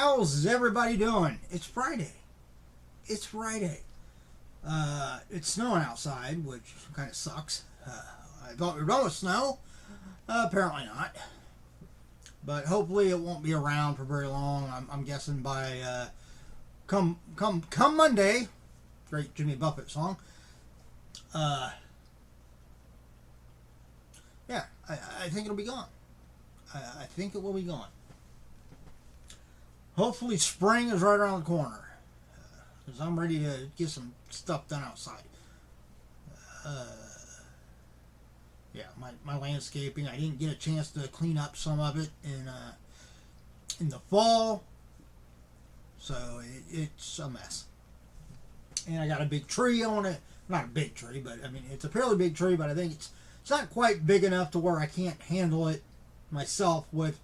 How's everybody doing? It's Friday. It's Friday. It's snowing outside, which kind of sucks. I thought we were done with snow. Apparently not. But hopefully it won't be around for very long. I'm guessing by come Monday. Great Jimmy Buffett song. Yeah, I think it'll be gone. I think it will be gone. Hopefully spring is right around the corner, because I'm ready to get some stuff done outside. Yeah, my landscaping, I didn't get a chance to clean up some of it in the fall, so it's a mess. And I got a big tree on it. Not a big tree, but I mean, it's a fairly big tree, but I think it's not quite big enough to where I can't handle it myself with.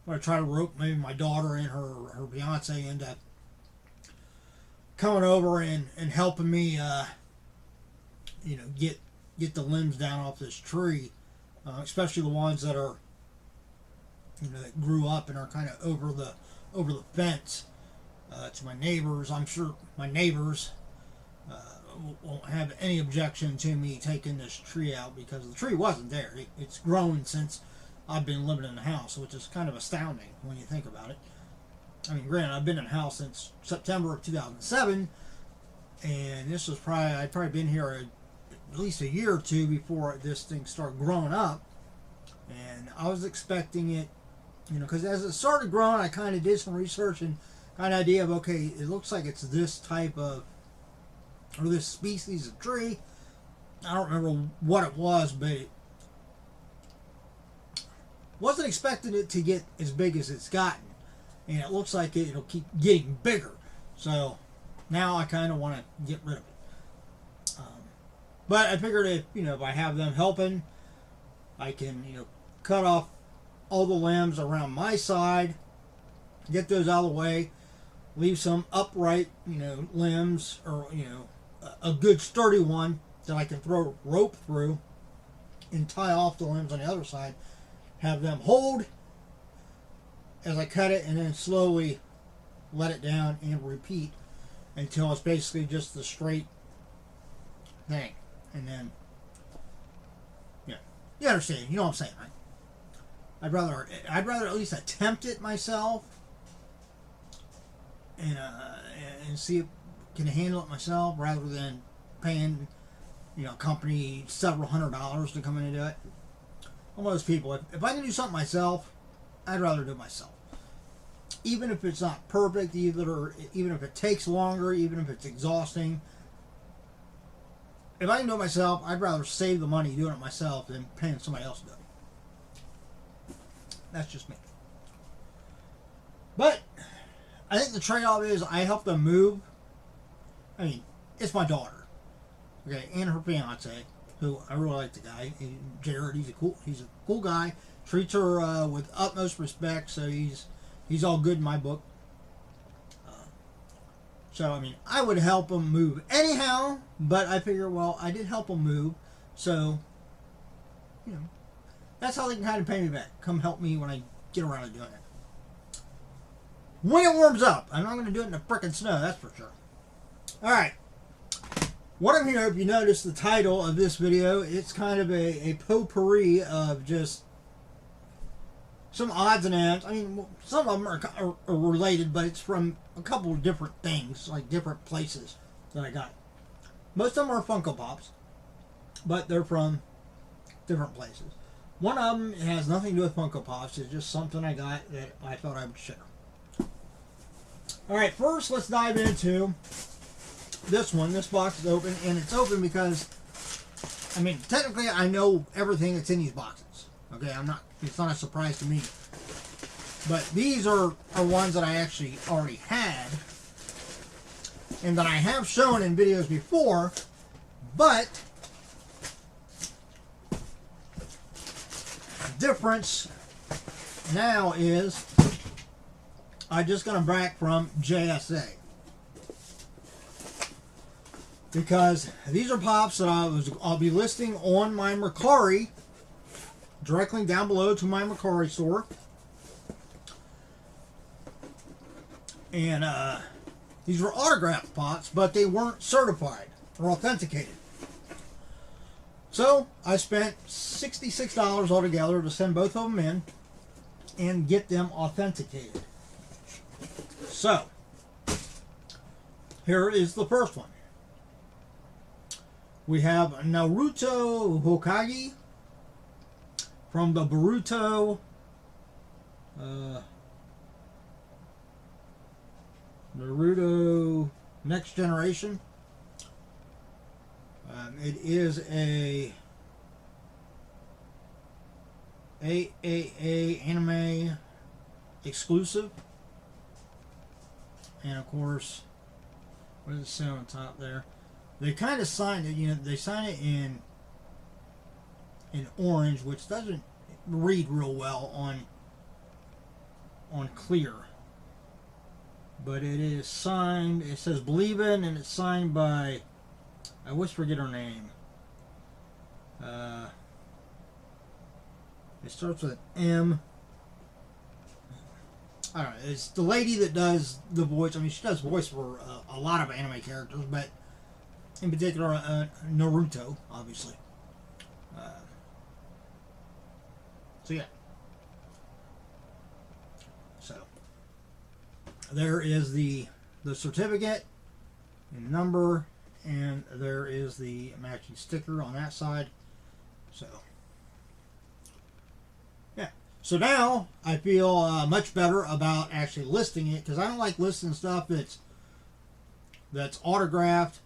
I'm going to try to rope maybe my daughter and her fiance into coming over and helping me, get the limbs down off this tree, especially the ones that are, that grew up and are kind of over the fence to my neighbors. I'm sure my neighbors won't have any objection to me taking this tree out, because the tree wasn't there. It's grown since I've been living in the house, which is kind of astounding when you think about it. I mean, granted, I've been in the house since September of 2007, and this was I'd probably been here at least a year or two before this thing started growing up. And I was expecting it, because as it started growing, I kind of did some research and got an idea of, okay, it looks like it's this type of, or this species of tree. I don't remember what it was, but it wasn't expecting it to get as big as it's gotten, and it looks like it'll keep getting bigger. So now I kind of want to get rid of it. But I figured if I have them helping, I can cut off all the limbs around my side, get those out of the way, leave some upright limbs, or a good sturdy one that I can throw rope through and tie off the limbs on the other side. Have them hold as I cut it, and then slowly let it down and repeat until it's basically just the straight thing. And then, you understand? You know what I'm saying, right? I'd rather at least attempt it myself and see if I can handle it myself, rather than paying a company several $100s to come in and do it. I'm one of those people. If I can do something myself, I'd rather do it myself. Even if it's not perfect, even if it takes longer, even if it's exhausting. If I can do it myself, I'd rather save the money doing it myself than paying somebody else to do it. That's just me. But I think the trade-off is I help them move. I mean, it's my daughter, okay, and her fiance, who I really like the guy, Jared. He's a cool guy. Treats her with utmost respect, so he's all good in my book. So I mean, I would help him move anyhow, but I figure, well, I did help him move, so that's how they can kind of pay me back. Come help me when I get around to doing it. When it warms up, I'm not going to do it in the frickin' snow, that's for sure. All right. What I'm here, if you notice the title of this video, it's kind of a potpourri of just some odds and ends. I mean, some of them are related, but it's from a couple of different things, like different places that I got. Most of them are Funko Pops, but they're from different places. One of them has nothing to do with Funko Pops. It's just something I got that I thought I would share. All right, first let's dive into this one. This box is open, and it's open because, I mean, technically I know everything that's in these boxes. Okay, it's not a surprise to me. But these are ones that I actually already had, and that I have shown in videos before, but the difference now is I just got them back from JSA. Because these are pops that I'll be listing on my Mercari, direct link down below to my Mercari store. And these were autographed pots, but they weren't certified or authenticated. So I spent $66 altogether to send both of them in and get them authenticated. So here is the first one. We have Naruto Hokage from the Naruto Next Generation. It is a AAA anime exclusive. And of course, what does it say on the top there? They kind of signed it, they sign it in orange, which doesn't read real well on clear. But it is signed, it says Believe In, and it's signed by, I always forget her name. It starts with M. I don't know, it's the lady that does the voice. I mean, she does voice for a lot of anime characters, but in particular, Naruto, obviously. So yeah. So there is the certificate and number, and there is the matching sticker on that side. So yeah. So now I feel much better about actually listing it, because I don't like listing stuff that's autographed.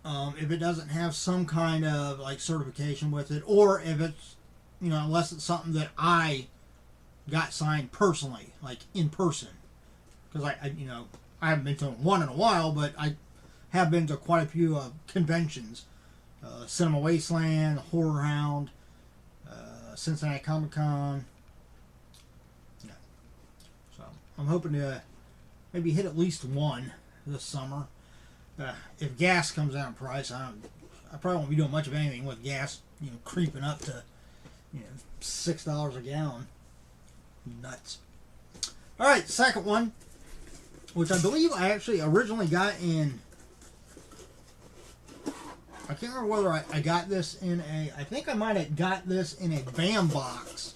If it doesn't have some kind of like certification with it, or if it's, unless it's something that I got signed personally, like in person, because I haven't been to one in a while, but I have been to quite a few conventions, Cinema Wasteland, Horror Hound, Cincinnati Comic Con. Yeah. So I'm hoping to maybe hit at least one this summer. If gas comes down in price, I probably won't be doing much of anything with gas, creeping up to, $6 a gallon. Nuts. All right, second one, which I believe I actually originally got in. I can't remember whether I got this in I think I might have got this in a BAM box.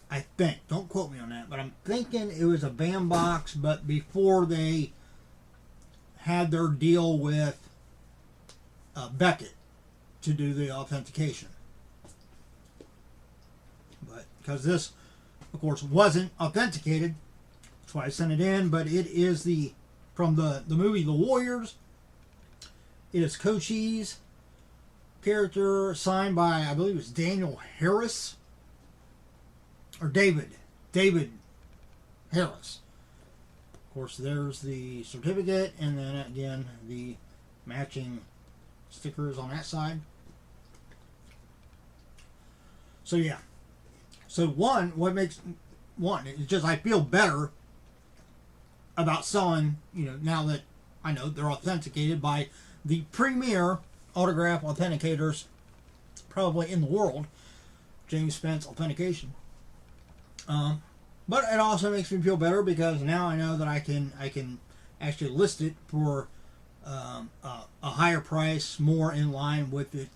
I think. Don't quote me on that, but I'm thinking it was a BAM box, but before they had their deal with Beckett to do the authentication. But because this, of course, wasn't authenticated, that's why I sent it in. But it is from the movie The Warriors. It is Kochi's character, signed by, I believe it's Daniel Harris. Or David Harris. Of course, there's the certificate, and then again the matching stickers on that side. So yeah. So what makes it's just I feel better about selling, now that I know they're authenticated by the premier autograph authenticators probably in the world, James Spence Authentication. But it also makes me feel better because now I know that I can actually list it for a higher price, more in line with the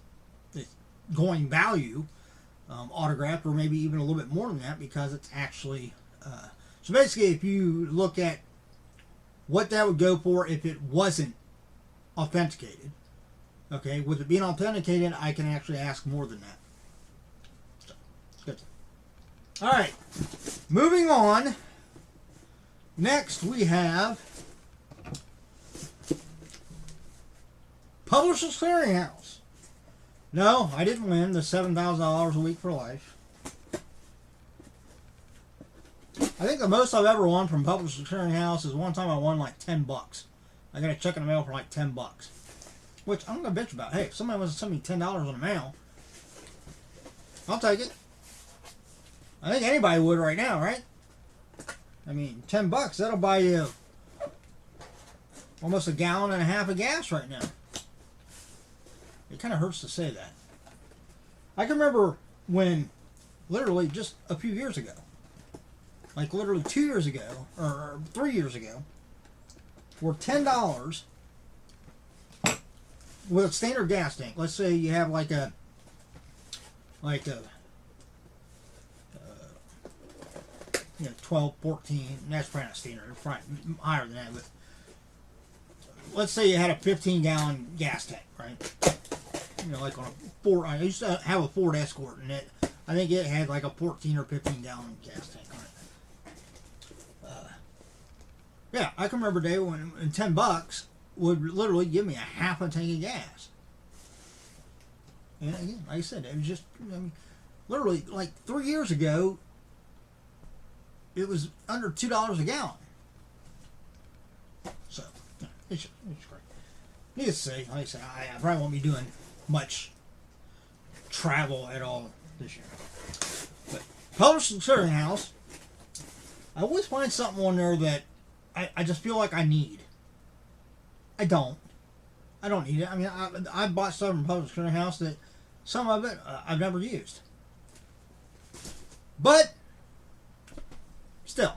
going value, autographed, or maybe even a little bit more than that, because it's actually so basically, if you look at what that would go for if it wasn't authenticated, okay, with it being authenticated, I can actually ask more than that. So, good. All right, moving on. Next, we have Publishers Clearinghouse. No, I didn't win the $7,000 a week for life. I think the most I've ever won from Publishers Clearinghouse is one time I won like $10. I got a check in the mail for like $10, which I'm gonna bitch about. Hey, if somebody wants to send me $10 in the mail, I'll take it. I think anybody would right now, right? I mean, $10, that'll buy you almost a gallon and a half of gas right now. It kind of hurts to say that. I can remember when, literally just a few years ago, like literally 2 years ago or 3 years ago, for $10 with a standard gas tank. Let's say you have like a 12, 14. That's probably not standard. Probably higher than that, but let's say you had a 15-gallon gas tank, right? Like on a Ford. I used to have a Ford Escort, and I think it had like a 14 or 15-gallon gas tank on it. Yeah, I can remember a day when $10 would literally give me a half a tank of gas. And again, like I said, it was just, literally like 3 years ago, it was under $2 a gallon. So, it's great. Needless to say, like I said, I probably won't be doing much travel at all this year. But Publishing Clearinghouse, I always find something on there that I just feel like I need. I don't need it. I mean, I bought stuff from Publishing Clearinghouse that some of it I've never used. But still,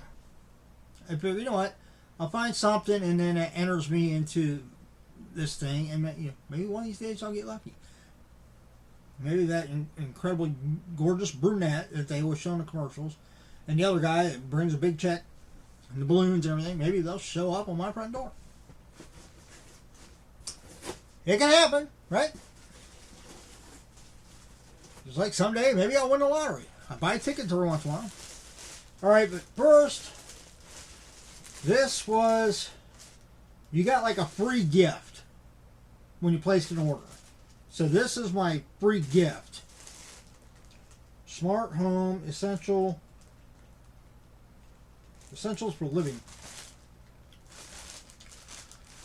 I figure, you know what? I'll find something, and then it enters me into this thing, and maybe one of these days I'll get lucky. Maybe that incredibly gorgeous brunette that they always show in the commercials, and the other guy that brings a big check and the balloons and everything, maybe they'll show up on my front door. It can happen, right? Just like someday, maybe I'll win the lottery. I buy tickets every once in a while. All right, but first, this was, you got like a free gift when you placed an order. So this is my free gift. Smart Home Essentials for Living.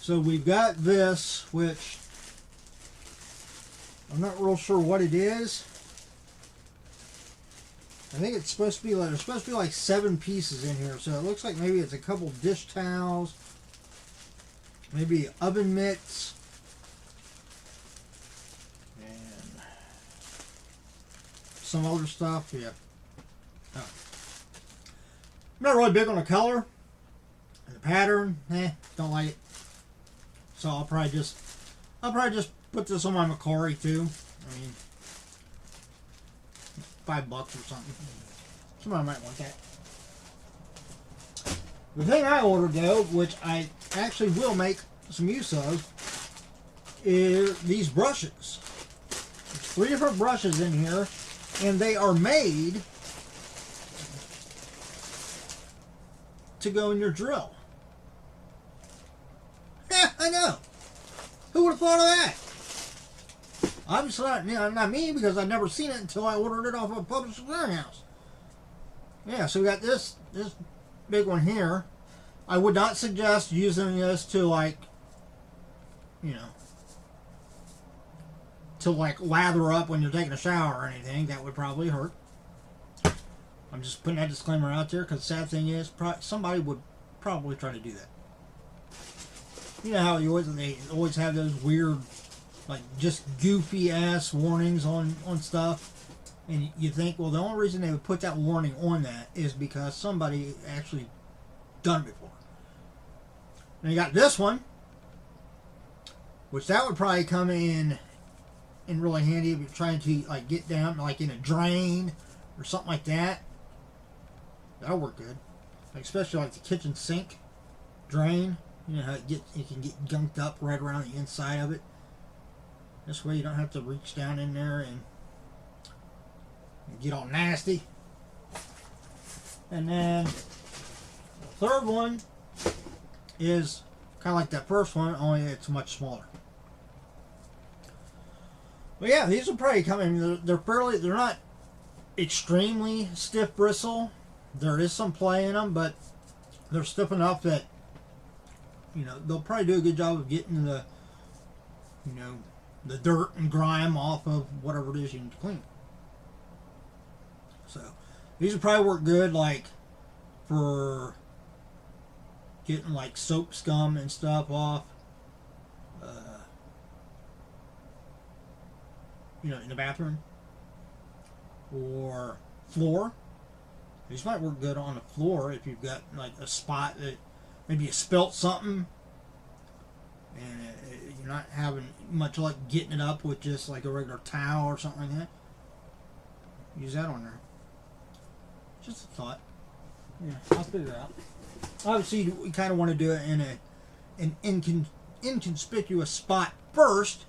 So we've got this, which I'm not real sure what it is. I think it's supposed to be like, there's supposed to be like 7 pieces in here. So it looks like maybe it's a couple dish towels, maybe oven mitts, and some other stuff. Yeah. Oh. I'm not really big on the color and the pattern. Don't like it. So I'll probably just put this on my Macari too. I mean, $5 or something. Somebody might want that. The thing I ordered though, which I actually will make some use of, is these brushes. There's 3 different brushes in here, and they are made to go in your drill. Yeah, I know. Who would have thought of that? Obviously not me, because I've never seen it until I ordered it off of a Publishing Clearinghouse. Yeah, so we got this big one here. I would not suggest using this to lather up when you're taking a shower or anything. That would probably hurt. I'm just putting that disclaimer out there, because the sad thing is, somebody would probably try to do that. You know how they always have those weird, like, just goofy ass warnings on stuff, and you think, well, the only reason they would put that warning on that is because somebody actually done it before. And you got this one, which that would probably come in really handy if you're trying to get down like in a drain or something like that. That'll work good, especially like the kitchen sink drain. You know how it can get gunked up right around the inside of it. This way you don't have to reach down in there and get all nasty. And then the third one is kind of like that first one, only it's much smaller. But yeah, these will probably come in. They're not extremely stiff bristle. There is some play in them, but they're stiff enough that they'll probably do a good job of getting the dirt and grime off of whatever it is you need to clean. So these will probably work good for getting soap scum and stuff off in the bathroom or floor. These might work good on the floor if you've got like a spot that maybe you spilt something and you're not having much luck getting it up with just like a regular towel or something like that. Use that on there. Just a thought. Yeah, I'll figure it out. Obviously, we kind of want to do it in an inconspicuous spot first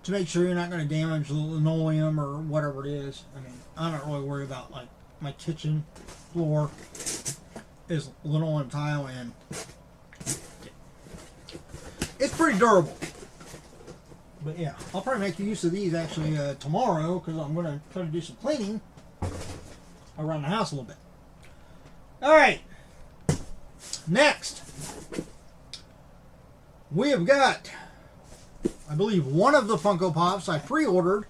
to make sure you're not going to damage the linoleum or whatever it is. I mean, I'm not really worried about like my kitchen floor is linoleum tile and it's pretty durable. But yeah, I'll probably make use of these actually tomorrow because I'm going to try to do some cleaning around the house a little bit. Alright, next we have got, I believe, one of the Funko Pops I pre-ordered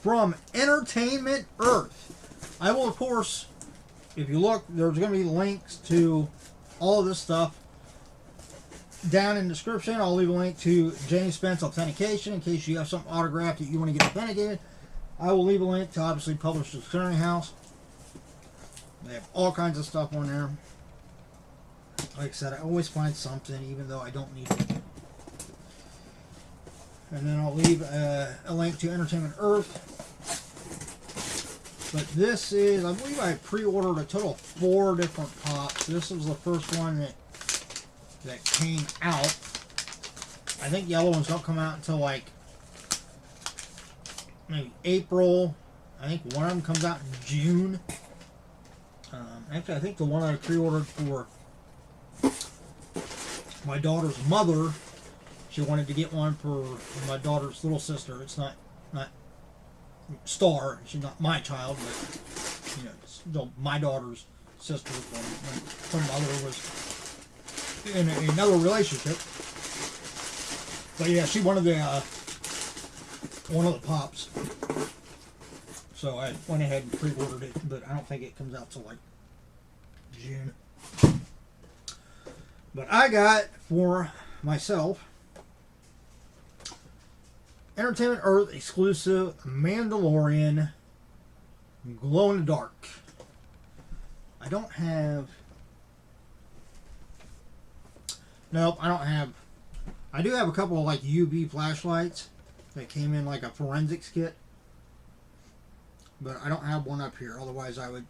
from Entertainment Earth. I will, of course, if you look, there's going to be links to all of this stuff down in the description. I'll leave a link to James Spence Authentication in case you have something autographed that you want to get authenticated. I will leave a link to obviously Publishers Clearinghouse. They have all kinds of stuff on there. Like I said, I always find something even though I don't need it. And then I'll leave a link to Entertainment Earth. But this is, I believe I pre-ordered a total of 4 different pops. This was the first one that came out. I think the other ones don't come out until like maybe April. I think one of them comes out in June. Actually, I think the one I pre-ordered for my daughter's mother, she wanted to get one for my daughter's little sister. It's not Star. She's not my child, but you know, still my daughter's sister when her mother was in another relationship. But yeah, she wanted one of the pops. So I went ahead and pre-ordered it, but I don't think it comes out till like June. But I got for myself Entertainment Earth exclusive Mandalorian glow in the dark. I don't have. Nope, I don't have. I do have a couple of like UV flashlights that came in like a forensics kit, but I don't have one up here. Otherwise, I would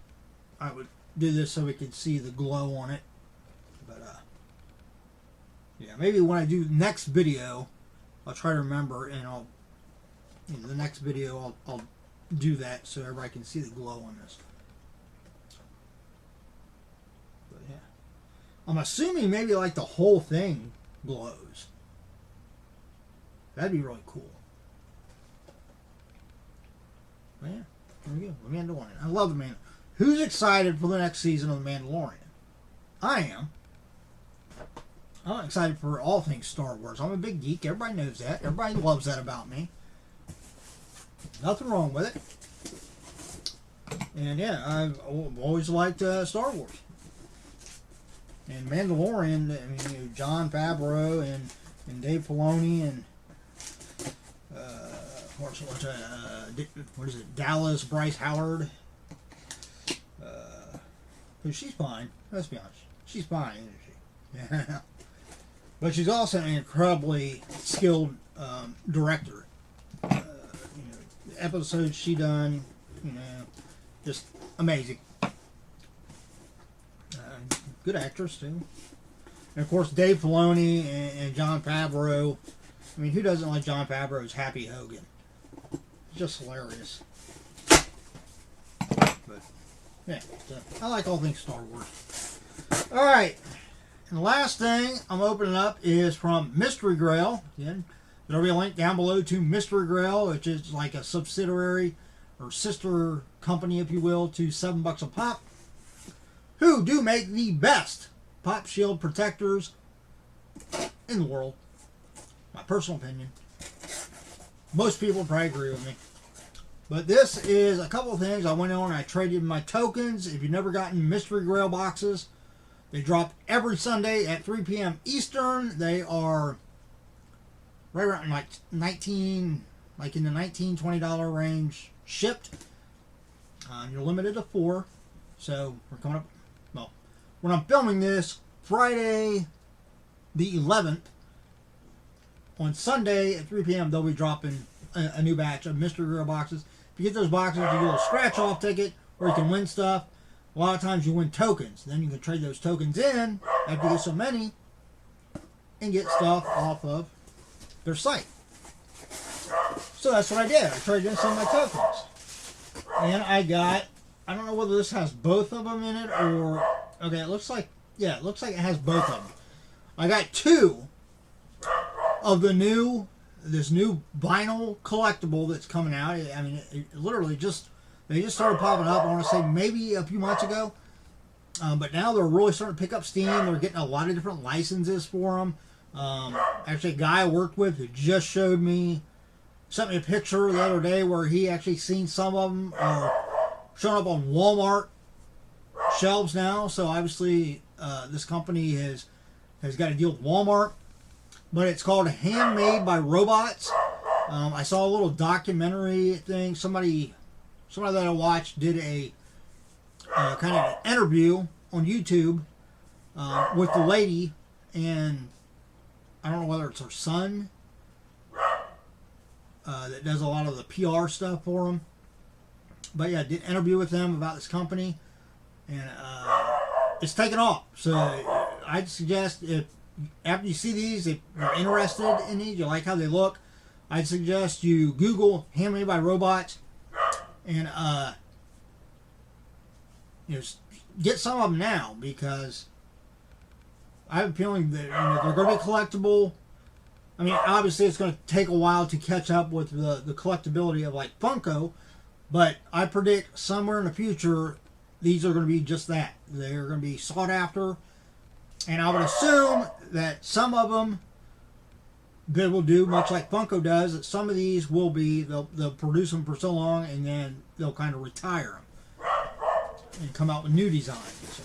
do this so we could see the glow on it. But yeah, maybe when I do next video, I'll try to remember, and I'll the next video I'll do that so everybody can see the glow on this. But yeah, I'm assuming maybe like the whole thing glows. That'd be really cool. But yeah, there we go. The Mandalorian. I love the Mandalorian. Who's excited for the next season of The Mandalorian? I am. I'm excited for all things Star Wars. I'm a big geek. Everybody knows that. Everybody loves that about me. Nothing wrong with it. And yeah, I've always liked Star Wars. And Mandalorian, I mean, you know, Jon Favreau and Dave Filoni and what is it? Dallas Bryce Howard. She's fine. Let's be honest. She's fine, isn't she? Yeah. But she's also an incredibly skilled director. You know, the episodes she done, you know, just amazing. Good actress too. And of course, Dave Filoni and Jon Favreau. I mean, who doesn't like Jon Favreau's Happy Hogan? Just hilarious. But yeah, so I like all things Star Wars. All right. And the last thing I'm opening up is from Mystery Grail. Again, there'll be a link down below to Mystery Grail, which is like a subsidiary or sister company, if you will, to $7 a pop, who do make the best pop shield protectors in the world. My personal opinion. Most people probably agree with me. But this is a couple of things. I went on and I traded my tokens. If you've never gotten Mystery Grail boxes, they drop every Sunday at 3 p.m. Eastern. They are right around like in the $19-$20 range shipped. You're limited to 4. So we're coming up. Well, when I'm filming this, Friday the 11th, on Sunday at 3 p.m. they'll be dropping a new batch of mystery grill boxes. If you get those boxes, you get a scratch-off ticket, or you can win stuff. A lot of times you win tokens. Then you can trade those tokens in after you get so many and get stuff off of their site. So that's what I did. I traded in some of my tokens. And I got, I don't know whether this has both of them in it or, okay, it looks like it has both of them. I got 2 of this new vinyl collectible that's coming out. I mean, it literally they just started popping up, I want to say maybe a few months ago. But now they're really starting to pick up steam. They're getting a lot of different licenses for them. Actually, a guy I worked with who just sent me a picture the other day where he actually seen some of them showing up on Walmart shelves now. So obviously, this company has got a deal with Walmart. But it's called Handmade by Robots. I saw a little documentary thing. Somebody that I watched did a kind of an interview on YouTube with the lady, and I don't know whether it's her son that does a lot of the PR stuff for them. But yeah, I did an interview with them about this company, and it's taken off. So I'd suggest if after you see these, if you're interested in these, you like how they look, I'd suggest you Google Handmade by Robots and get some of them now, because I have a feeling that they're going to be collectible. I mean, obviously it's going to take a while to catch up with the collectability of like Funko, but I predict somewhere in the future these are going to be just that. They're going to be sought after. And I would assume that some of them they will do much like Funko does. That some of these will be they'll produce them for so long and then they'll kind of retire them and come out with new designs.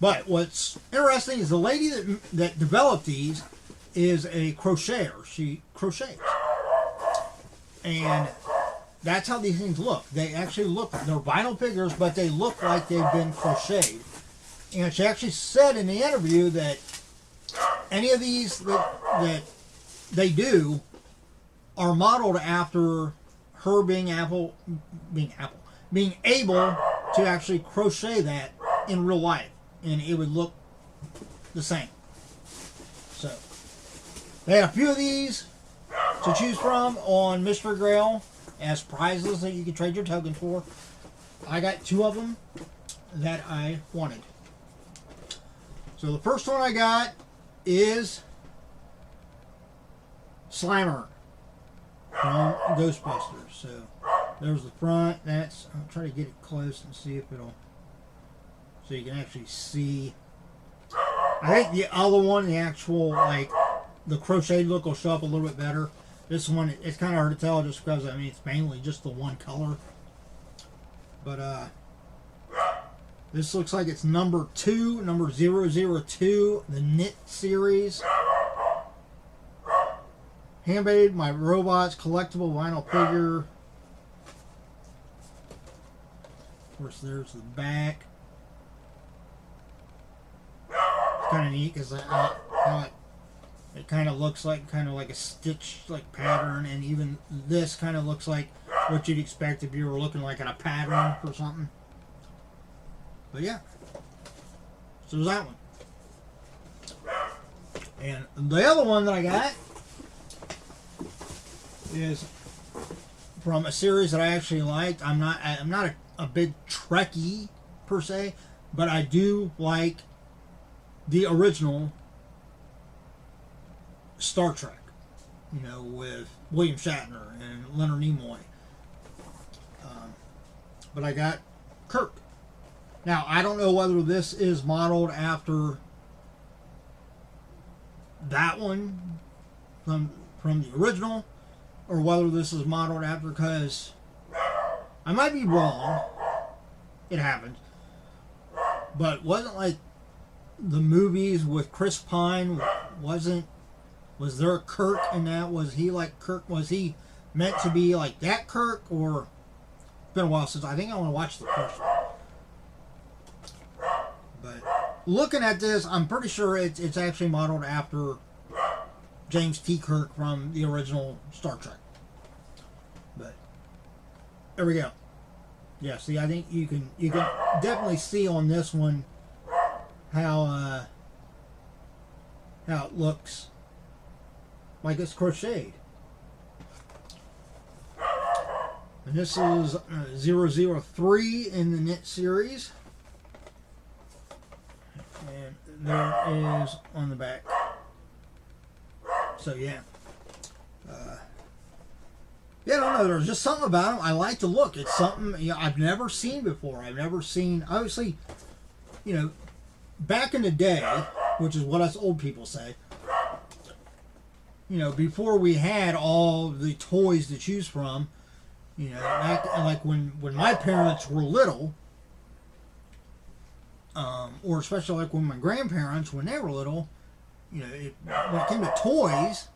But what's interesting is the lady that developed these is a crocheter. She crochets, and that's how these things look. They actually look, they're vinyl figures, but they look like they've been crocheted. And she actually said in the interview that any of these that they do are modeled after her being able to actually crochet that in real life, and it would look the same. So they had a few of these to choose from on Mystery Grail as prizes that you can trade your token for. I got 2 of them that I wanted. So the first one I got is Slimer from Ghostbusters. So there's the front. I'll try to get it close and see if it'll, so you can actually see. I think the other one, the actual like the crocheted look, will show up a little bit better. This one, it's kind of hard to tell just because it's mainly just the one color. But this looks like it's number 002, the Knit series. Handmade by Robots, collectible vinyl figure. Of course, there's the back. It's kind of neat because it kind of looks like a stitch like pattern, and even this kind of looks like what you'd expect if you were looking like at a pattern or something. But yeah, so there's that one. And the other one that I got is from a series that I actually liked. I'm not a big Trekkie per se, but I do like the original Star Trek, with William Shatner and Leonard Nimoy. But I got Kirk. Now, I don't know whether this is modeled after that one from the original, or whether this is modeled after, because I might be wrong. It happened. But wasn't like the movies with Chris Pine, was there a Kirk in that? Was he like Kirk? Was he meant to be like that Kirk, or it's been a while since I think I want to watch the first one. But looking at this, I'm pretty sure it's actually modeled after James T. Kirk from the original Star Trek. But there we go. Yeah, see, I think you can definitely see on this one how it looks like it's crocheted. And this is 003 in the knit series. And there is on the back. So yeah. Yeah, I don't know. There's just something about them. I like the look. It's something I've never seen before. I've never seen, obviously, back in the day, which is what us old people say, before we had all the toys to choose from, back, like when my parents were little, or especially like when my grandparents, when they were little, when it came to toys,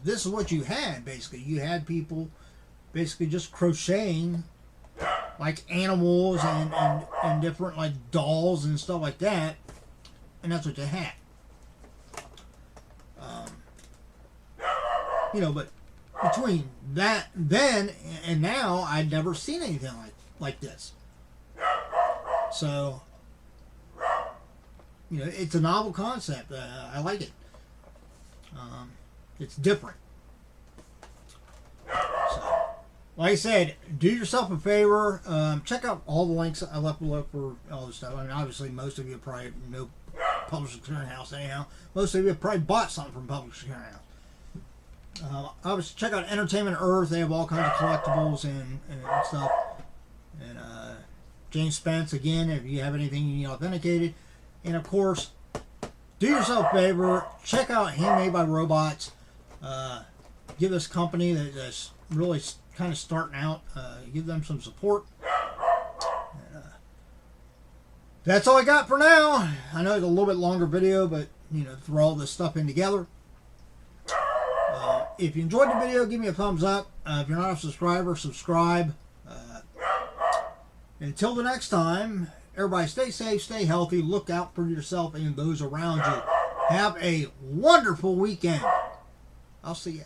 this is what you had, basically. You had people basically just crocheting like animals and different like dolls and stuff like that, and that's what you had. But between that then and now, I'd never seen anything like this. So it's a novel concept. I like it. It's different. So, like I said, do yourself a favor. Check out all the links I left below for all this stuff. I mean, obviously, most of you probably know Publishers Clearinghouse anyhow. Most of you probably bought something from Publishers Clearinghouse. Obviously, check out Entertainment Earth. They have all kinds of collectibles and stuff. And James Spence, again, if you have anything you need authenticated. And, of course, do yourself a favor. Check out Handmade by Robots. Give this company that's really kind of starting out, give them some support. And, that's all I got for now. I know it's a little bit longer video, but throw all this stuff in together. If you enjoyed the video, give me a thumbs up. If you're not a subscriber, subscribe. Until the next time, everybody stay safe, stay healthy, look out for yourself and those around you. Have a wonderful weekend. I'll see you.